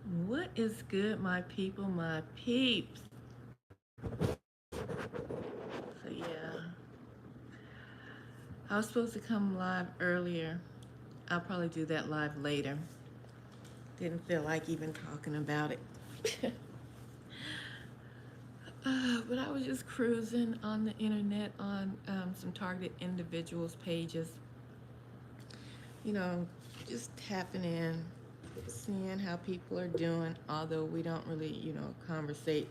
What is good, my people, my peeps? So, yeah, I was supposed to come live earlier. I'll probably do that live later. Didn't feel like even talking about it. But I was just cruising on the internet on some targeted individuals' pages, you know, just tapping in, seeing how people are doing, although we don't really, conversate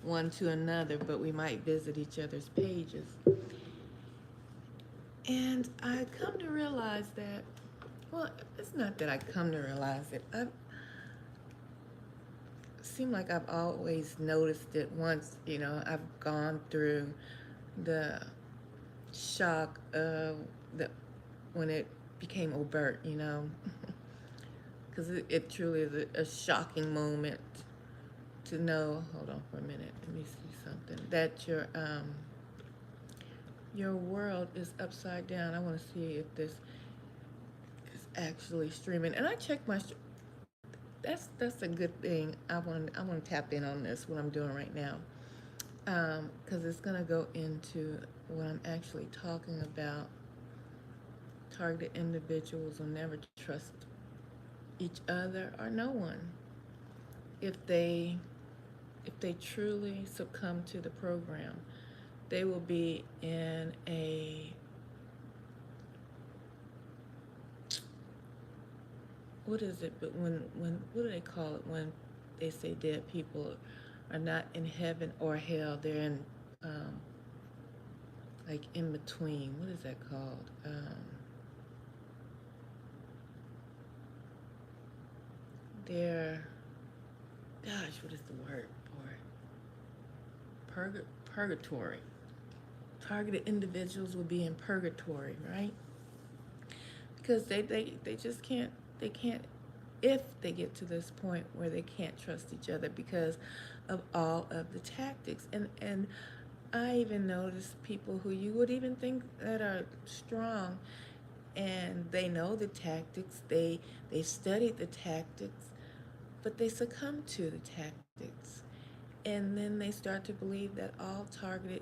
one to another, but we might visit each other's pages. And I come to realize that, well, it's not that I come to realize it. I seem like I've always noticed it once, I've gone through the shock of the when it became overt, because it truly is a shocking moment to know. Hold on for a minute. Let me see something. That your world is upside down. I want to see if this is actually streaming. And I checked my. That's a good thing. I want to tap in on this. What I'm doing right now, because it's gonna go into what I'm actually talking about. Targeted individuals will never trust each other or no one if they truly succumb to the program. They will be in a, what is it? But when what do they call it when they say dead people are not in heaven or hell? They're in like in between. What is that called? They're, gosh, what is the word for it? Purgatory. Targeted individuals will be in purgatory, right? Because they just can't, if they get to this point where they can't trust each other because of all of the tactics. And I even notice people who you would even think that are strong, and they know the tactics, they studied the tactics, but they succumb to the tactics. And then they start to believe that all targeted,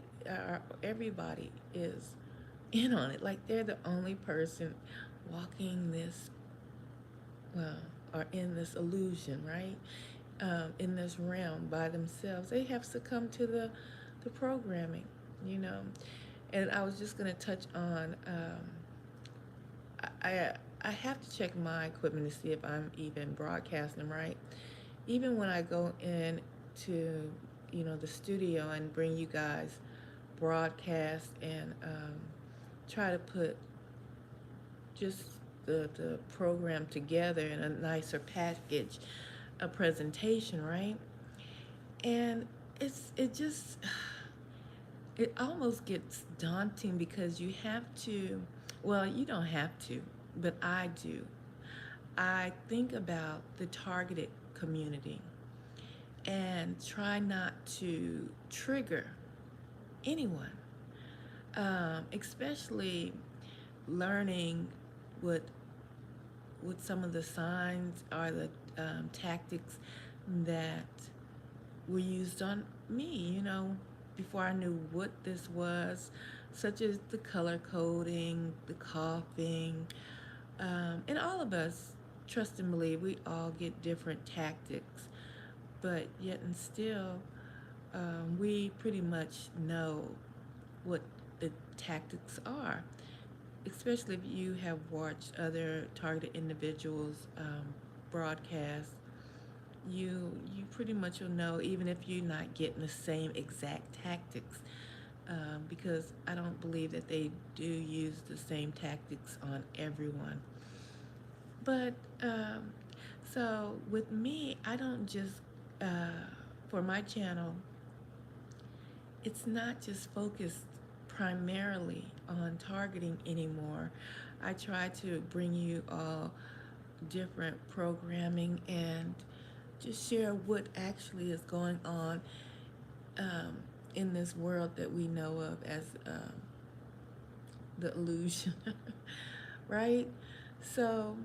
everybody is in on it. Like they're the only person walking this, well, or in this illusion, right? In this realm by themselves. They have succumbed to the programming, you know. And I was just going to touch on, I have to check my equipment to see if I'm even broadcasting right. Even when I go in to, the studio and bring you guys broadcast and try to put just the program together in a nicer package, a presentation, right? And it just it almost gets daunting because you have to, well, you don't have to, but I do. I think about the targeted community and try not to trigger anyone, especially learning what some of the signs or the tactics that were used on me, before I knew what this was, such as the color coding, the coughing, and all of us, trust and believe, we all get different tactics, but yet and still, we pretty much know what the tactics are, especially if you have watched other targeted individuals broadcast. You pretty much will know, even if you're not getting the same exact tactics, because I don't believe that they do use the same tactics on everyone. But so with me, I don't just, for my channel, it's not just focused primarily on targeting anymore. I try to bring you all different programming and just share what actually is going on um, in this world that we know of as the illusion, right? So,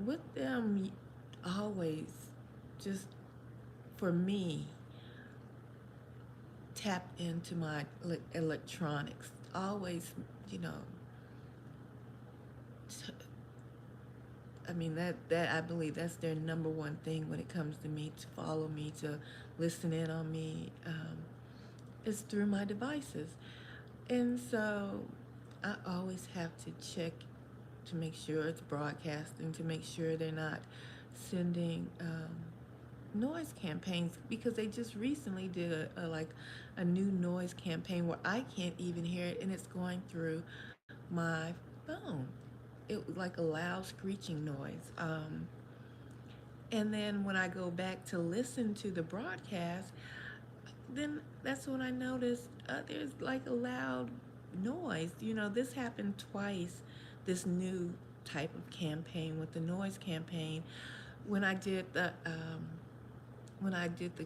with them always just for me, tap into my electronics. Always, you know, t- I mean that I believe that's their number one thing when it comes to me, to follow me, to listen in on me. Is through my devices, and so I always have to check to make sure it's broadcasting, to make sure they're not sending noise campaigns, because they just recently did a new noise campaign where I can't even hear it, and it's going through my phone. It was like a loud screeching noise. And then when I go back to listen to the broadcast, then that's when I noticed there's like a loud noise. You know, this happened twice, this new type of campaign with the noise campaign. When I did the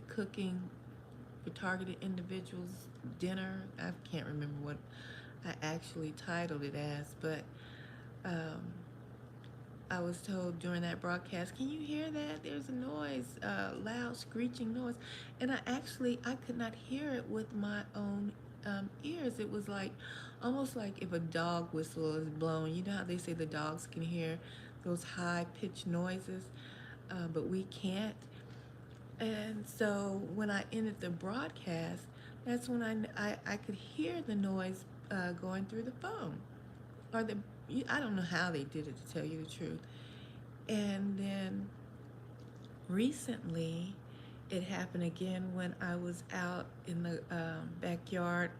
cooking for targeted individuals dinner, I can't remember what I actually titled it as, but um, I was told during that broadcast, can you hear that? There's a noise, loud screeching noise. And I could not hear it with my own ears. It was like, almost like if a dog whistle is blown. You know how they say the dogs can hear those high pitched noises, but we can't. And so when I ended the broadcast, that's when I could hear the noise going through the phone. Or I don't know how they did it, to tell you the truth. And then recently, it happened again when I was out in the backyard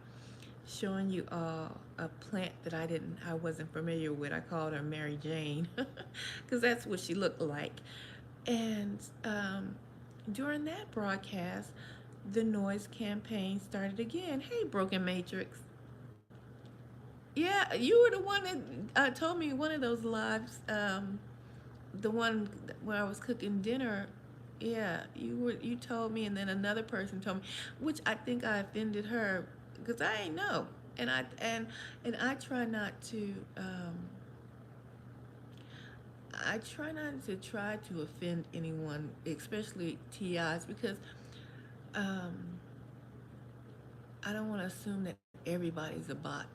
showing you all a plant that I wasn't familiar with. I called her Mary Jane because that's what she looked like. And during that broadcast, the noise campaign started again. Hey, Broken Matrix. Yeah, you were the one that told me one of those lives. The one where I was cooking dinner. Yeah, you told me, and then another person told me, which I think I offended her because I ain't know, and I try not to offend anyone, especially TIs, because um, I don't want to assume that everybody's a bot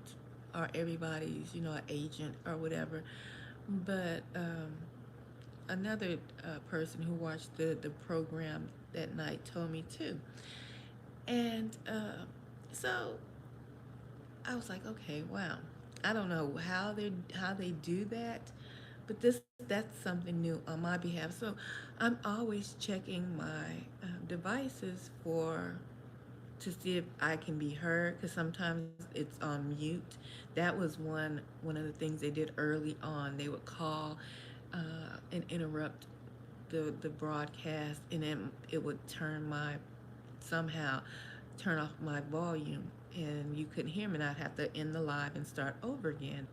or everybody's an agent or whatever, but another person who watched the program that night told me too. And so I was like, okay, wow. I don't know how they do that, but that's something new on my behalf. So I'm always checking my devices for to see if I can be heard, because sometimes it's on mute. That was one of the things they did early on. They would call and interrupt the broadcast, and then it would somehow turn off my volume, and you couldn't hear me, and I'd have to end the live and start over again.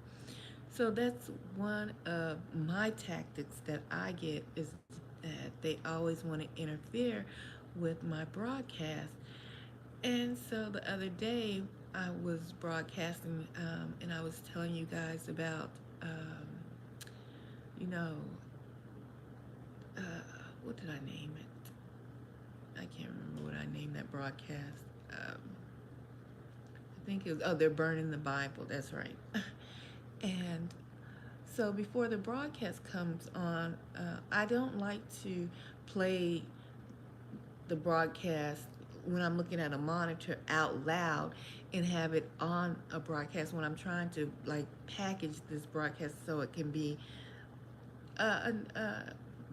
So that's one of my tactics that I get, is that they always want to interfere with my broadcast. And so the other day I was broadcasting, and I was telling you guys about you know uh, what did I name it? I can't remember what I named that broadcast. I think it was, oh, they're burning the Bible. That's right. And so before the broadcast comes on, I don't like to play the broadcast when I'm looking at a monitor out loud and have it on a broadcast when I'm trying to like package this broadcast so it can be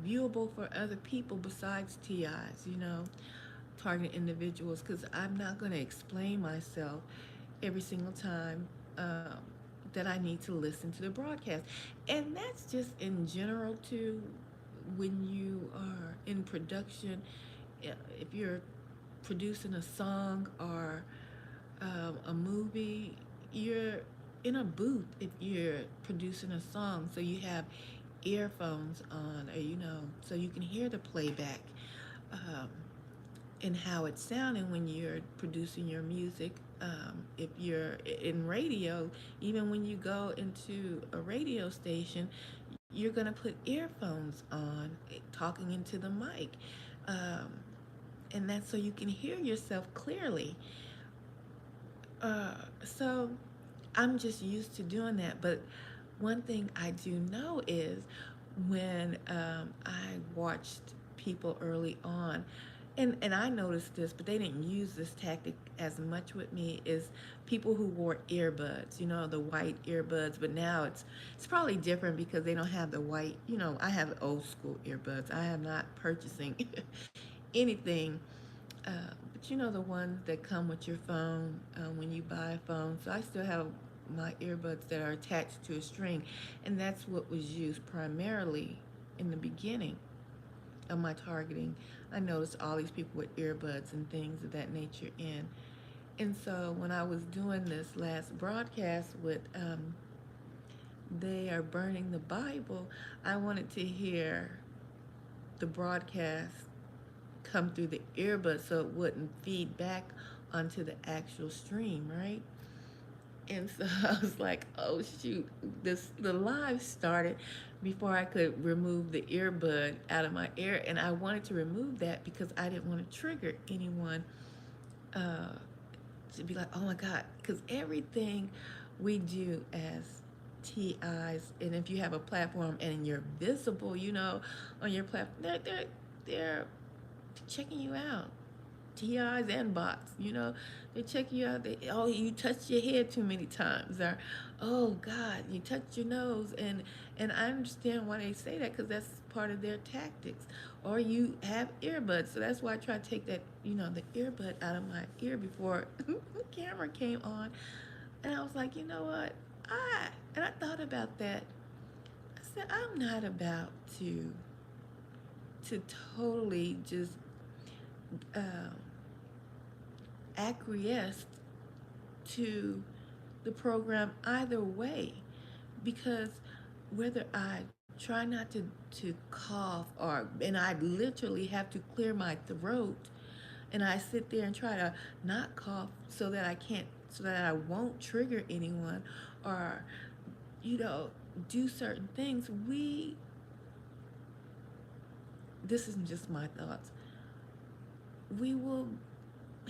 viewable for other people besides TIs, target individuals, because I'm not going to explain myself every single time that I need to listen to the broadcast. And that's just in general, too, when you are in production. If you're producing a song or a movie, you're in a booth if you're producing a song. So you have earphones on, or so you can hear the playback. Um, and how it's sounding when you're producing your music. If you're in radio, even when you go into a radio station, you're going to put earphones on, talking into the mic. um, and that's so you can hear yourself clearly. So I'm just used to doing that. But one thing I do know is when I watched people early on, and I noticed this, but they didn't use this tactic as much with me, is people who wore earbuds, the white earbuds, but now it's probably different because they don't have the white, I have old school earbuds. I am not purchasing anything but the ones that come with your phone when you buy a phone. So I still have my earbuds that are attached to a string, and that's what was used primarily in the beginning of my targeting. I noticed all these people with earbuds and things of that nature in. And so when I was doing this last broadcast with They Are Burning the Bible, I wanted to hear the broadcast come through the earbud so it wouldn't feed back onto the actual stream, right? And so I was like, oh shoot, the live started before I could remove the earbud out of my ear, and I wanted to remove that because I didn't want to trigger anyone uh, to be like, oh my God, because everything we do as TIs, and if you have a platform and you're visible, on your platform, they're checking you out. TIs and bots, they check you out. Oh, you touched your head too many times, or oh God, you touched your nose, and I understand why they say that because that's part of their tactics. Or you have earbuds, so that's why I try to take that, the earbud out of my ear before the camera came on, and I was like, you know what, I thought about that. I said I'm not about to totally just. Um, acquiesced to the program either way, because whether I try not to cough, and I literally have to clear my throat, and I sit there and try to not cough so that I won't trigger anyone, or you know do certain things. This isn't just my thoughts. We will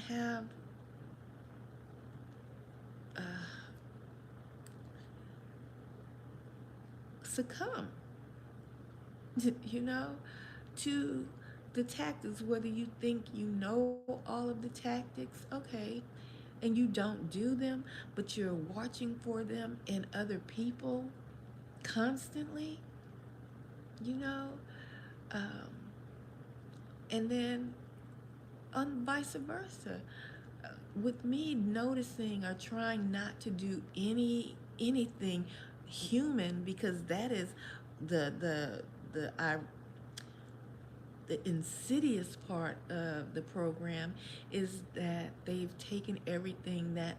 have uh, succumb you know, to the tactics, whether you think you know all of the tactics, okay, and you don't do them, but you're watching for them in other people constantly, you know, um, and then on vice versa. With me noticing or trying not to do anything human, because that is the the the the insidious part of the program, is that they've taken everything that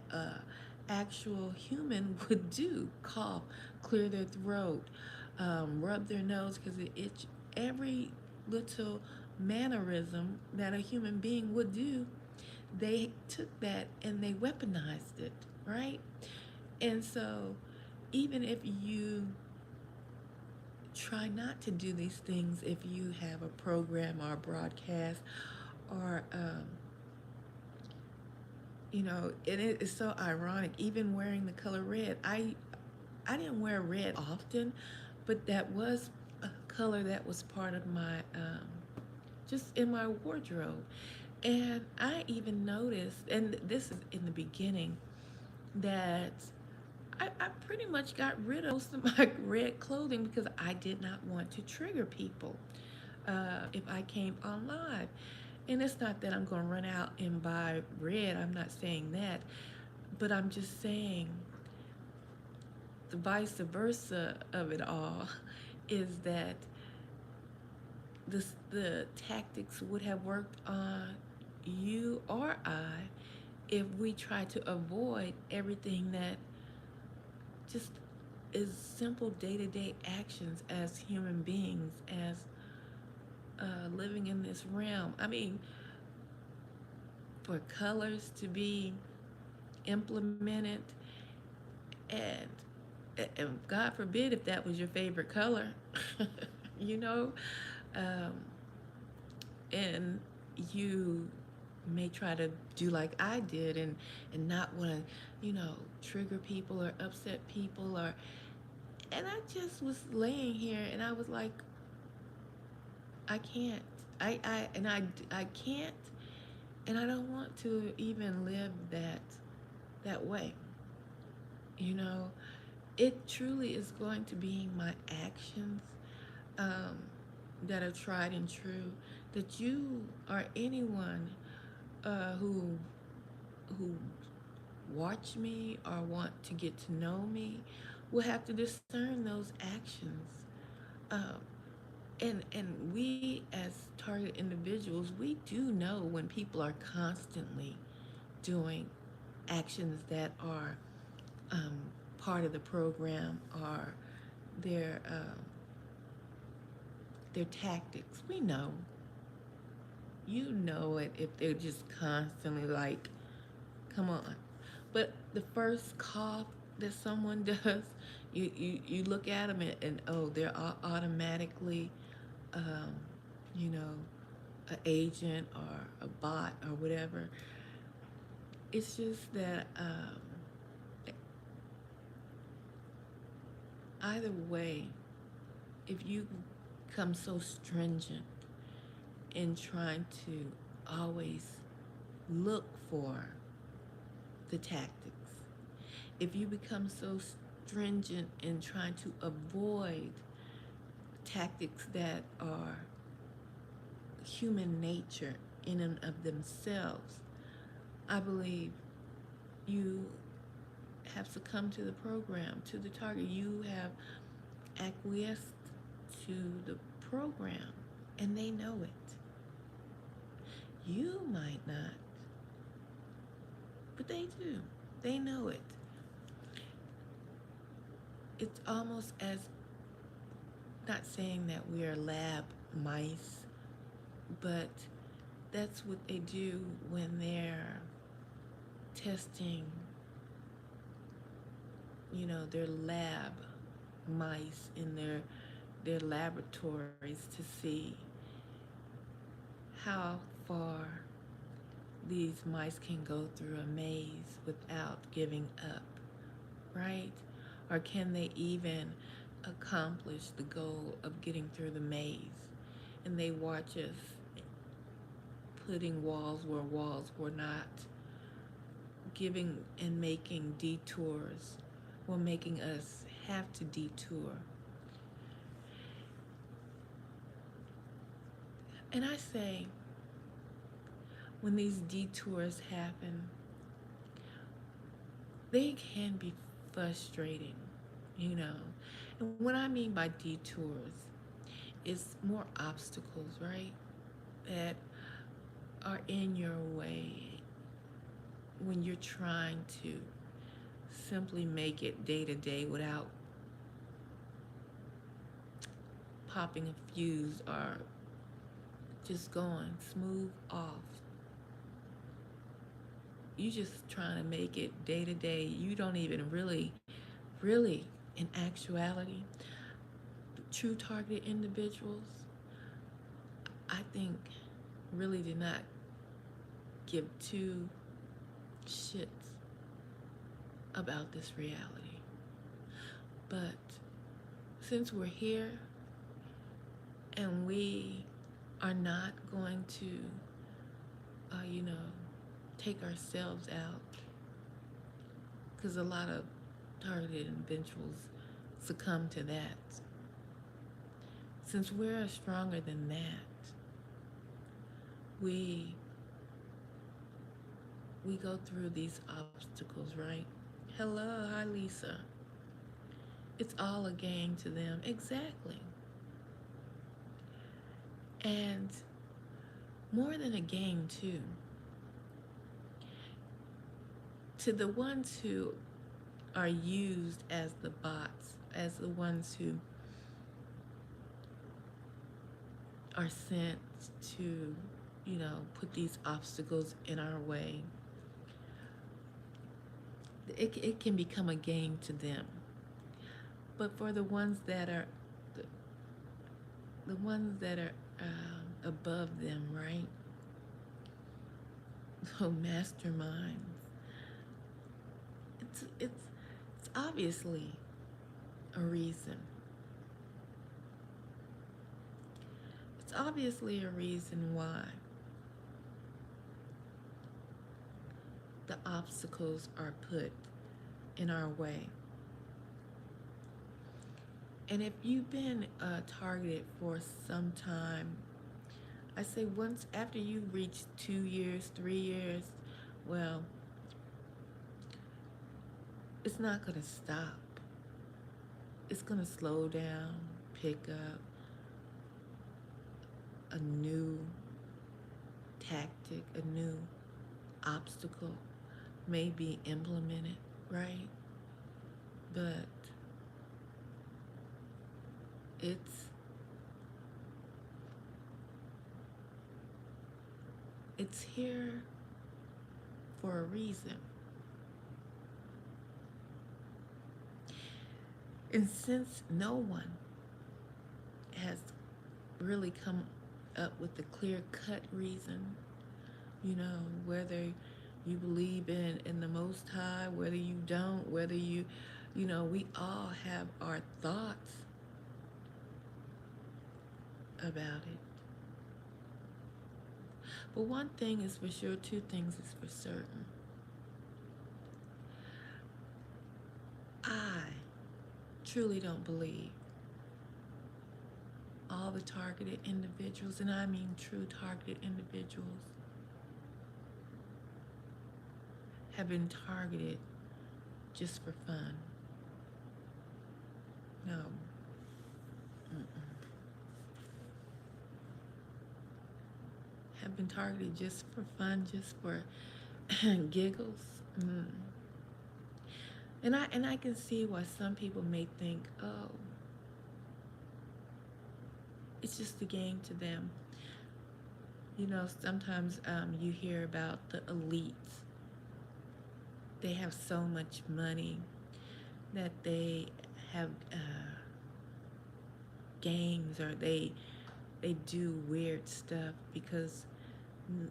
actual human would do: cough, clear their throat, rub their nose because it itch. Every little mannerism that a human being would do, they took that and they weaponized it, right? And so even if you try not to do these things, if you have a program or a broadcast, or and it is so ironic, even wearing the color red. I didn't wear red often, but that was a color that was part of my just in my wardrobe. And I even noticed, and this is in the beginning, that I pretty much got rid of most of my red clothing because I did not want to trigger people if I came on live. And it's not that I'm going to run out and buy red, I'm not saying that, but I'm just saying the vice versa of it all is that the tactics would have worked on you or I if we try to avoid everything that just is simple day-to-day actions as human beings, as living in this realm. I mean, for colors to be implemented, and and God forbid if that was your favorite color, you know, um, And you may try to do like I did and not want to, trigger people or upset people or and I just was laying here and I was like, I can't. I can't and I don't want to even live that way. You know, it truly is going to be my actions um, that are tried and true. That you or anyone who watch me or want to get to know me will have to discern those actions. Um, and we as target individuals, we do know when people are constantly doing actions that are um, part of the program or their um, their tactics. We know, you know it if they're just constantly like, come on. But the first cough that someone does, you look at them and oh, they're automatically, um, you know, an agent or a bot or whatever. It's just that either way, if you become so stringent in trying to always look for the tactics, if you become so stringent in trying to avoid tactics that are human nature in and of themselves, I believe you have succumbed to the program, to the target. You have acquiesced to the program, and they know it. You might not, but they do. They know it. It's almost as, not saying that we are lab mice, but that's what they do when they're testing, their lab mice in their laboratories to see how far these mice can go through a maze without giving up, right? Or can they even accomplish the goal of getting through the maze? And they watch us putting walls where walls were not, giving and making detours, or making us have to detour. And I say, when these detours happen, they can be frustrating, you know. And what I mean by detours is more obstacles, right? That are in your way when you're trying to simply make it day to day without popping a fuse or just going smooth off. You just trying to make it day to day. You don't even really, in actuality, true targeted individuals, I think, really did not give two shits about this reality. But since we're here and we are not going to, you know, take ourselves out, because a lot of targeted individuals succumb to that. Since we're stronger than that, we we go through these obstacles, right? Hello, hi Lisa. It's all a game to them. Exactly. And more than a game too. To the ones who are used as the bots, as the ones who are sent to, put these obstacles in our way, it can become a game to them. But for the ones that are the ones that are above them, right? So masterminds. It's obviously a reason. It's obviously a reason why the obstacles are put in our way. And if you've been targeted for some time, I say once after you reach 2 years, 3 years, well, it's not going to stop. It's going to slow down, pick up a new tactic, a new obstacle may be implemented, right? But it's it's here for a reason. And since no one has really come up with a clear cut reason, whether you believe in the Most High, whether you don't, whether we all have our thoughts about it. But one thing is for sure, two things is for certain. I truly don't believe all the targeted individuals, and I mean true targeted individuals, have been targeted just for fun. No. Mm-mm. Have been targeted just for fun, just for giggles. Mm. And I can see why some people may think, oh, it's just a game to them. Sometimes you hear about the elites. They have so much money that they have games, or they do weird stuff because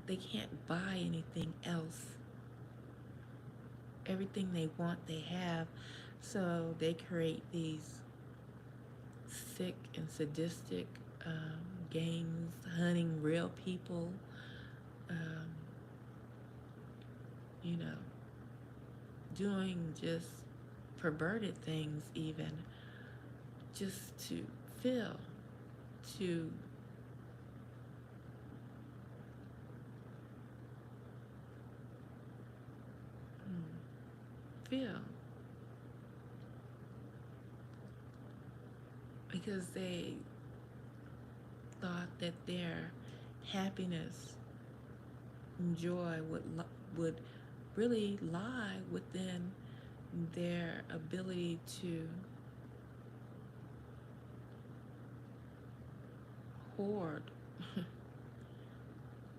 they can't buy anything else. Everything they want, they have. So they create these sick and sadistic games, hunting real people, um, you know, doing just perverted things, even just to feel, to feel, because they thought that their happiness and joy would really lie within their ability to hoard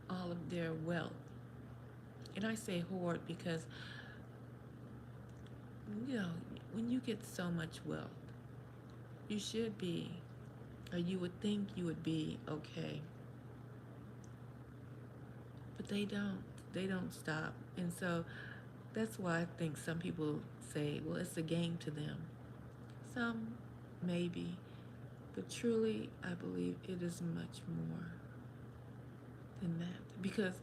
all of their wealth. And I say hoard because, you know, when you get so much wealth, you should be, or you would think you would be okay. But they don't. They don't stop. And so that's why I think some people say, well, it's a game to them. Some, maybe. But truly, I believe it is much more than that. Because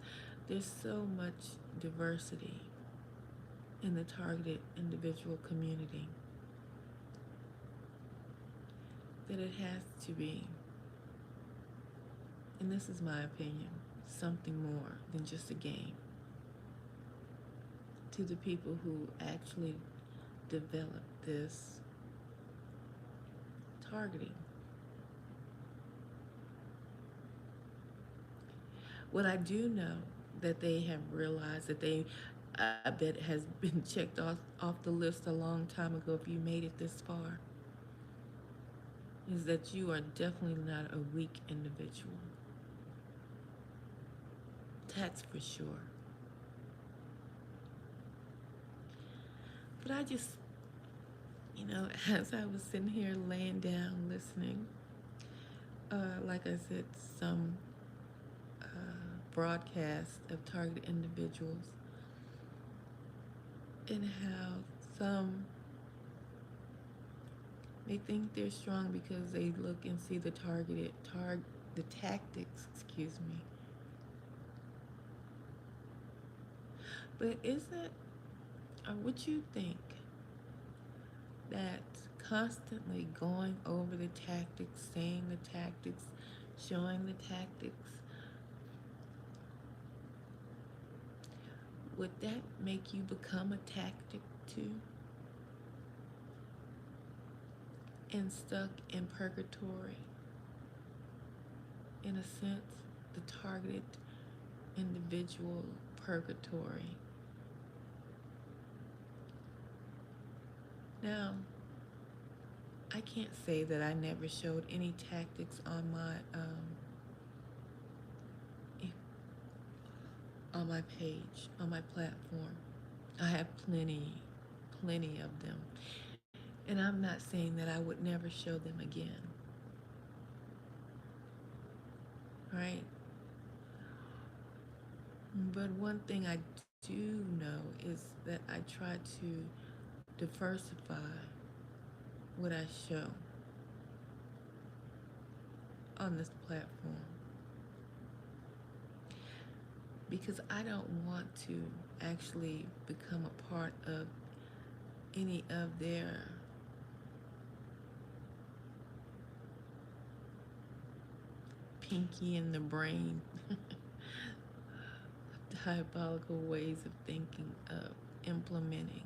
there's so much diversity in the targeted individual community that it has to be, and this is my opinion, something more than just a game to the people who actually develop this targeting. What I do know that they have realized, that I bet has been checked off the list a long time ago if you made it this far, is that you are definitely not a weak individual. That's for sure. But I just, as I was sitting here laying down listening, like I said, some broadcast of targeted individuals and how some they think they're strong because they look and see the tactics, excuse me. But isn't or would you think that constantly going over the tactics, saying the tactics, showing the tactics, would that make you become a tactic too? And stuck in purgatory, in a sense, the targeted individual purgatory. Now, I can't say that I never showed any tactics on my page, on my platform. I have plenty of them. And I'm not saying that I would never show them again, right? But one thing I do know is that I try to diversify what I show on this platform because I don't want to actually become a part of any of their pinky in the brain diabolical ways of thinking of implementing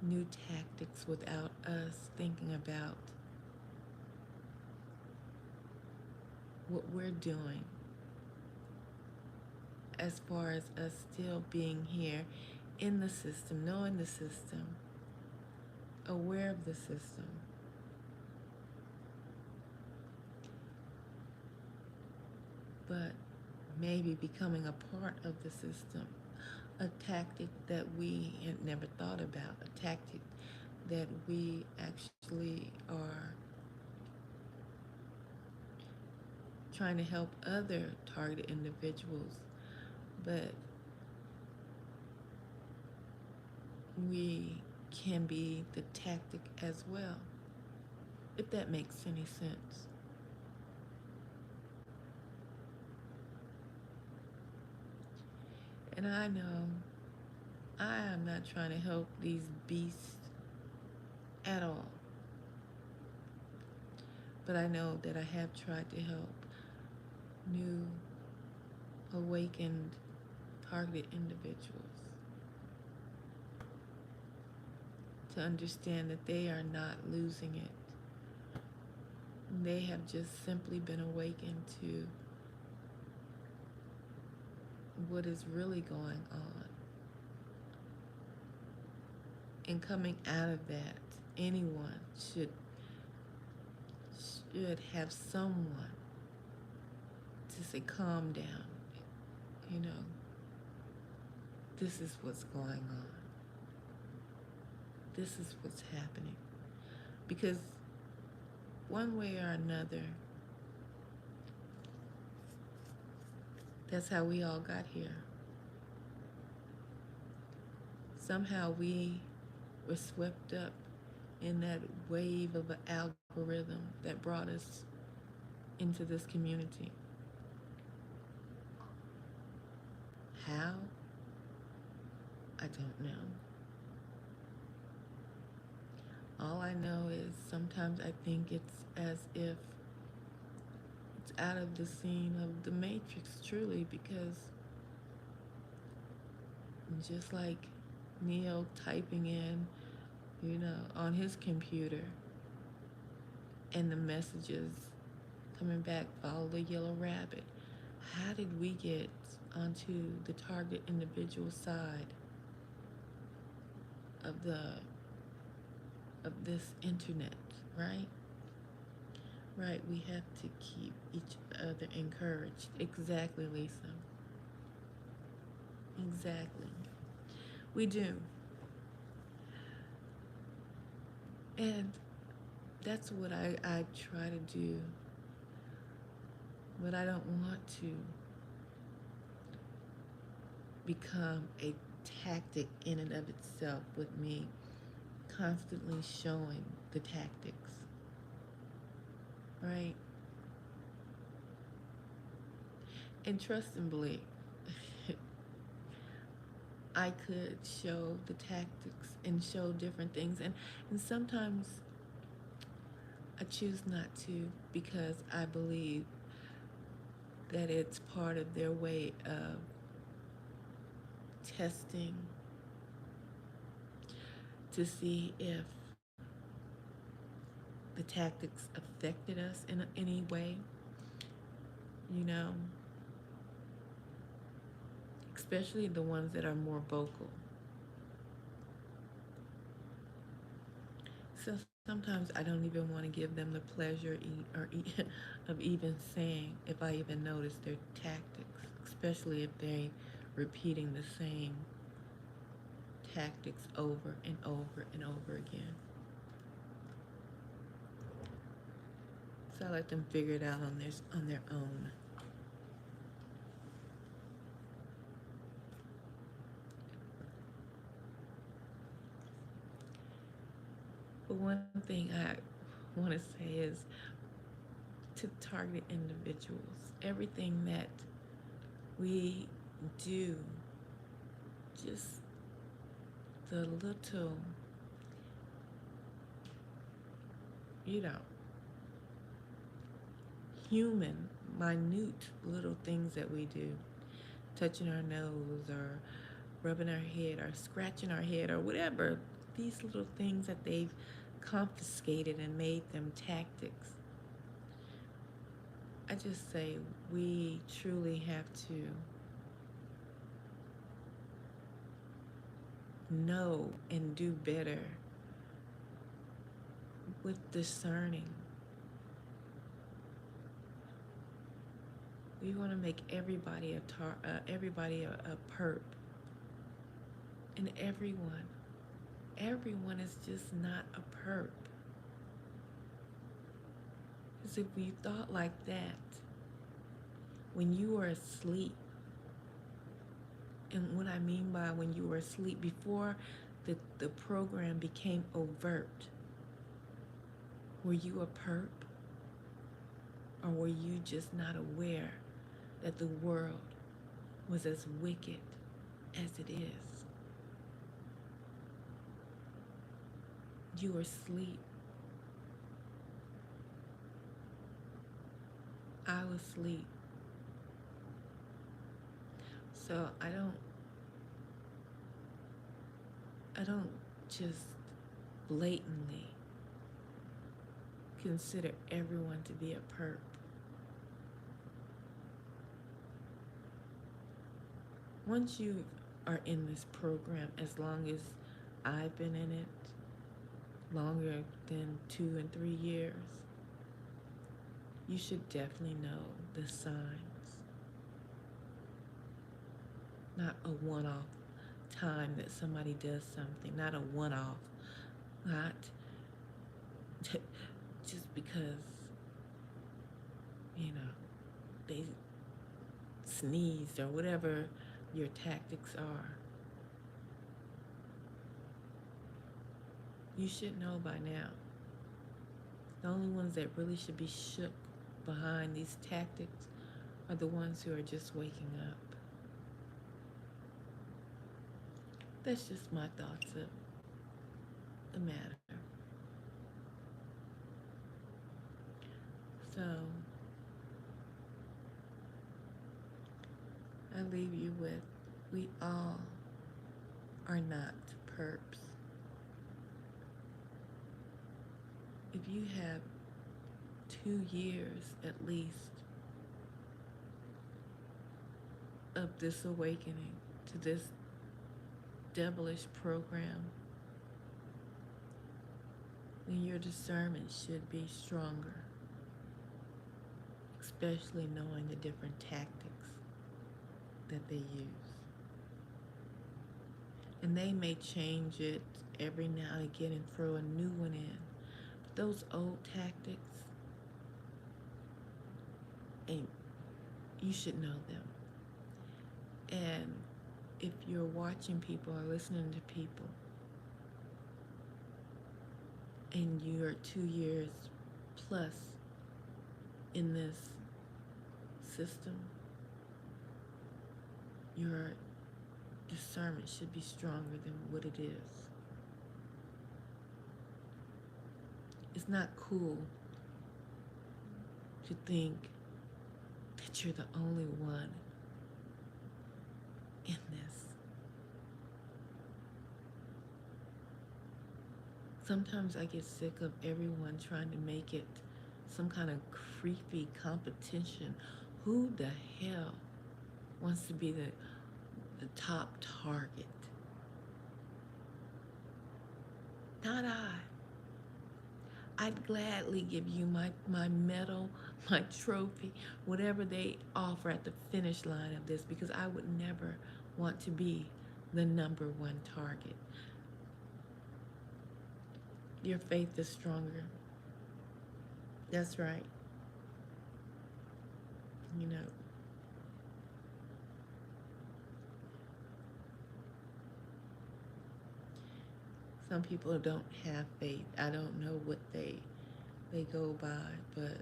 new tactics without us thinking about what we're doing as far as us still being here in the system, knowing the system, aware of the system, but maybe becoming a part of the system, a tactic that we had never thought about, a tactic that we actually are trying to help other targeted individuals, but we can be the tactic as well, if that makes any sense. And I know I am not trying to help these beasts at all, but I know that I have tried to help new, awakened, targeted individuals to understand that they are not losing it. They have just simply been awakened to what is really going on. And coming out of that, anyone should have someone to say, calm down. You know, this is what's going on. This is what's happening. Because one way or another, that's how we all got here. Somehow we were swept up in that wave of an algorithm that brought us into this community. How? I don't know. All I know is sometimes I think it's as if it's out of the scene of the Matrix, truly, because just like Neo typing in, on his computer and the messages coming back, follow the yellow rabbit. How did we get onto the target individual side of this internet, right? Right, we have to keep each other encouraged. Exactly, Lisa. Exactly. We do. And that's what I try to do. But I don't want to become a tactic in and of itself with me constantly showing the tactics, right? And trust and believe, I could show the tactics and show different things. And sometimes I choose not to because I believe that it's part of their way of testing to see if the tactics affected us in any way, you know, especially the ones that are more vocal. So sometimes I don't even want to give them the pleasure of even saying if I even notice their tactics, especially if they repeating the same tactics over and over and over again. So I let them figure it out on their own. But one thing I want to say is to target individuals. Everything that we do, just the little, you know, human, minute little things that we do, touching our nose or rubbing our head or scratching our head or whatever, these little things that they've confiscated and made them tactics. I just say we truly have to know and do better with discerning. We want to make everybody a perp, and everyone is just not a perp. Because if we thought like that, when you were asleep, and what I mean by when you were asleep, before the program became overt, were you a perp? Or were you just not aware that the world was as wicked as it is? You were asleep. I was asleep. So I don't just blatantly consider everyone to be a perp. Once you are in this program, as long as I've been in it, longer than 2 and 3 years, you should definitely know the signs. Not a one-off time that somebody does something, not a one-off, not just because, you know, they sneezed or whatever your tactics are. You should know by now. The only ones that really should be shook behind these tactics are the ones who are just waking up. That's just my thoughts of the matter. So I leave you with, we all are not perps. If you have 2 years at least of this awakening to this devilish program, then your discernment should be stronger, especially knowing the different tactics that they use. And they may change it every now and again and throw a new one in. But those old tactics, and you should know them. And if you're watching people or listening to people and you're 2 years plus in this system, your discernment should be stronger than what it is. It's not cool to think that you're the only one in this. Sometimes I get sick of everyone trying to make it some kind of creepy competition. Who the hell wants to be the top target? Not I. I'd gladly give you my medal, my trophy, whatever they offer at the finish line of this, because I would never want to be the number one target. Your faith is stronger. That's right. You know, some people don't have faith. I don't know what they go by, but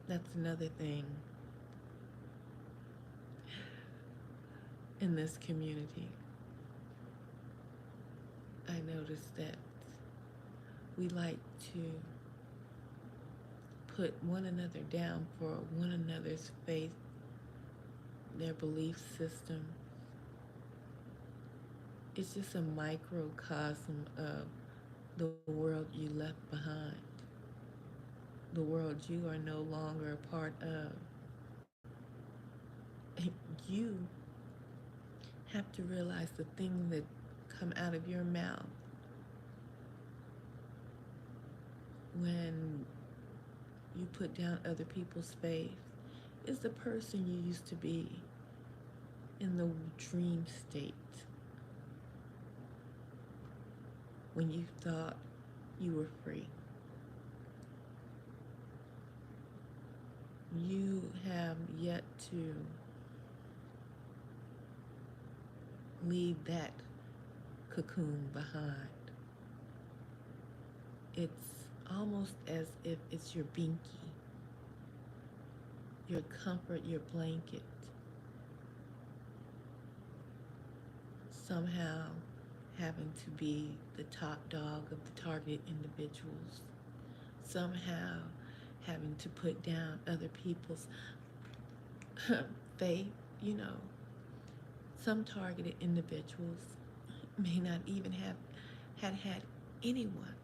that's another thing in this community. I noticed that we like to put one another down for one another's faith, their belief system. It's just a microcosm of the world you left behind, the world you are no longer a part of. You have to realize the things that come out of your mouth when you put down other people's faith is the person you used to be in the dream state when you thought you were free. You have yet to leave that cocoon behind. It's almost as if it's your binky, your comfort, your blanket. Somehow having to be the top dog of the targeted individuals. Somehow having to put down other people's faith. You know, some targeted individuals may not even have had anyone,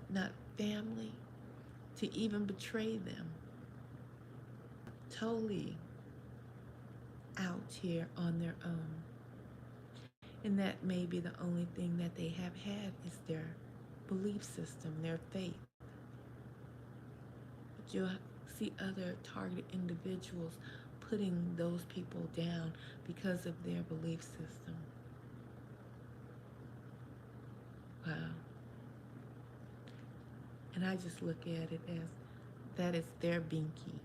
not family, to even betray them. Totally out here on their own. And that may be the only thing that they have had is their belief system, their faith. But you'll see other targeted individuals putting those people down because of their belief system. Wow. And I just look at it as that is their binky,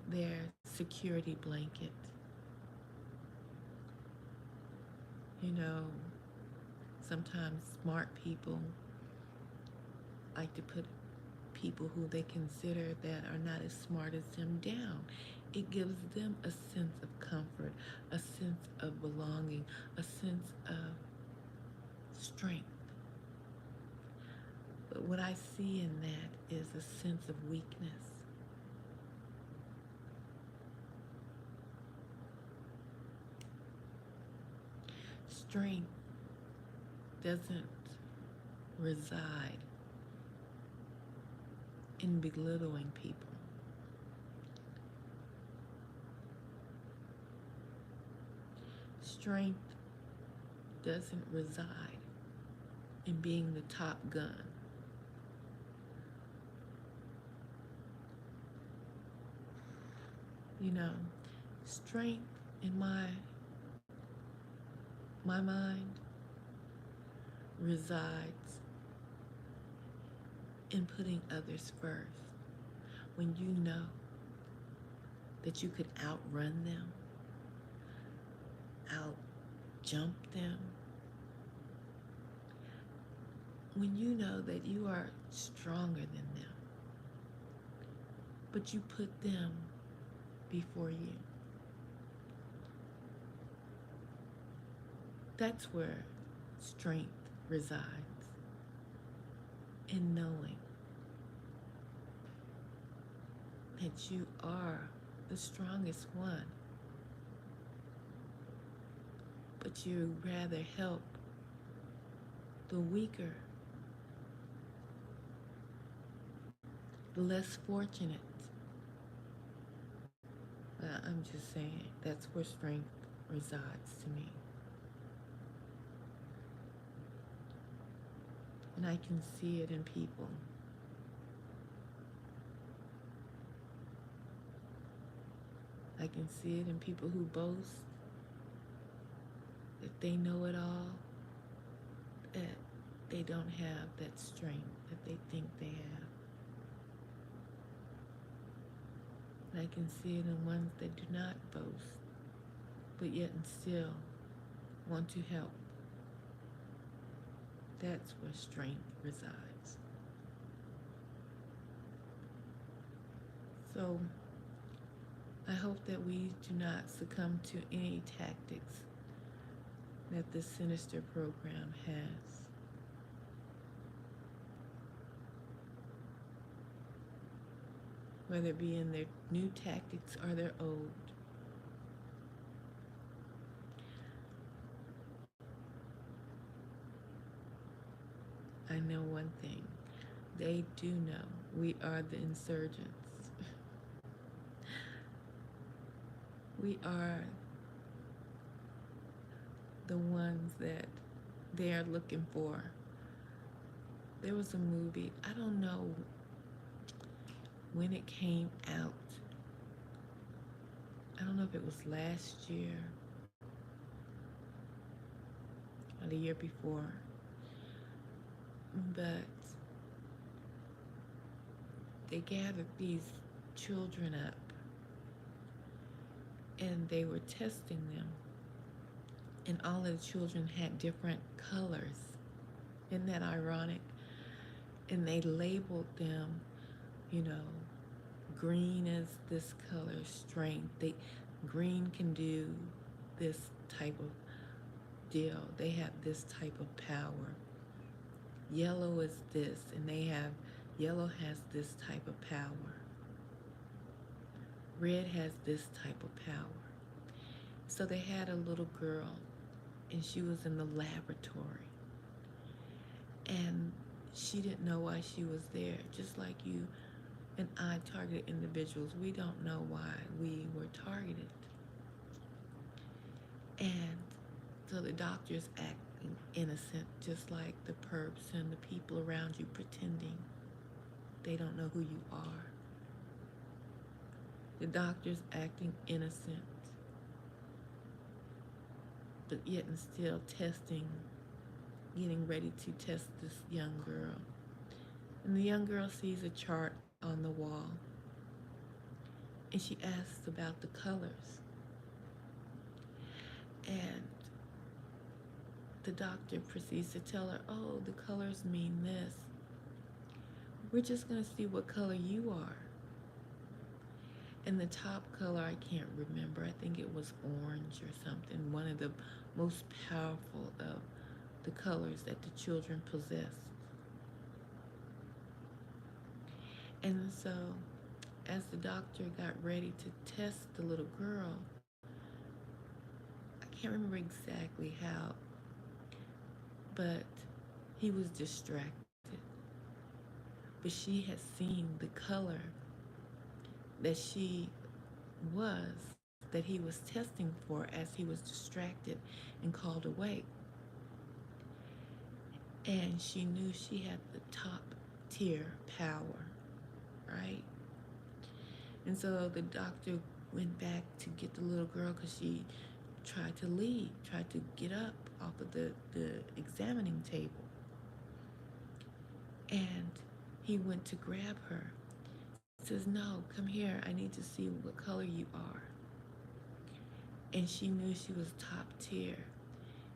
their security blanket. You know, sometimes smart people like to put people who they consider that are not as smart as them down. It gives them a sense of comfort, a sense of belonging, a sense of strength. But what I see in that is a sense of weakness. Strength doesn't reside in belittling people. Strength doesn't reside in being the top gun. You know, strength in my mind resides in putting others first. When you know that you could outrun them, out jump them, when you know that you are stronger than them, but you put them before you. That's where strength resides, in knowing that you are the strongest one, but you rather help the weaker, the less fortunate. I'm just saying, that's where strength resides to me. And I can see it in people. I can see it in people who boast that they know it all, that they don't have that strength that they think they have. And I can see it in ones that do not boast, but yet and still want to help. That's where strength resides. So I hope that we do not succumb to any tactics that this sinister program has. Whether it be in their new tactics or their old. I know one thing. They do know we are the insurgents. We are the ones that they are looking for. There was a movie, I don't know when it came out. I don't know if it was last year or the year before, but they gathered these children up and they were testing them. And all of the children had different colors. Isn't that ironic? And they labeled them, you know, green is this color, strength. Green can do this type of deal. They have this type of power. Yellow is this, and yellow has this type of power. Red has this type of power. So they had a little girl, and she was in the laboratory. And she didn't know why she was there, just like you and I targeted individuals. We don't know why we were targeted. And so the doctor's acting innocent, just like the perps and the people around you pretending they don't know who you are. The doctor's acting innocent, but yet and still testing, getting ready to test this young girl. And the young girl sees a chart on the wall, and she asks about the colors. And the doctor proceeds to tell her, oh, the colors mean this. We're just going to see what color you are. And the top color, I can't remember. I think it was orange or something. One of the most powerful of the colors that the children possess. And so, as the doctor got ready to test the little girl, I can't remember exactly how, but he was distracted. But she had seen the color that she was, that he was testing for as he was distracted and called away. And she knew she had the top tier power, right? And so the doctor went back to get the little girl because she tried to leave, tried to get up off of the examining table. And he went to grab her. Says, no, come here. I need to see what color you are. And she knew she was top tier.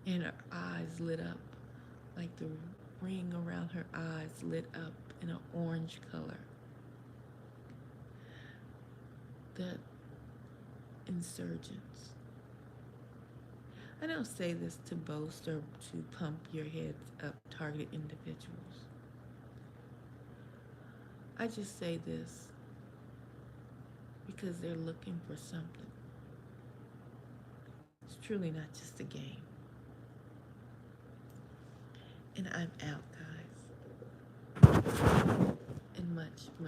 And her eyes lit up like the ring around her eyes lit up in an orange color. The insurgents. I don't say this to boast or to pump your heads up targeted individuals. I just say this because they're looking for something. It's truly not just a game. And I'm out, guys. And much, much.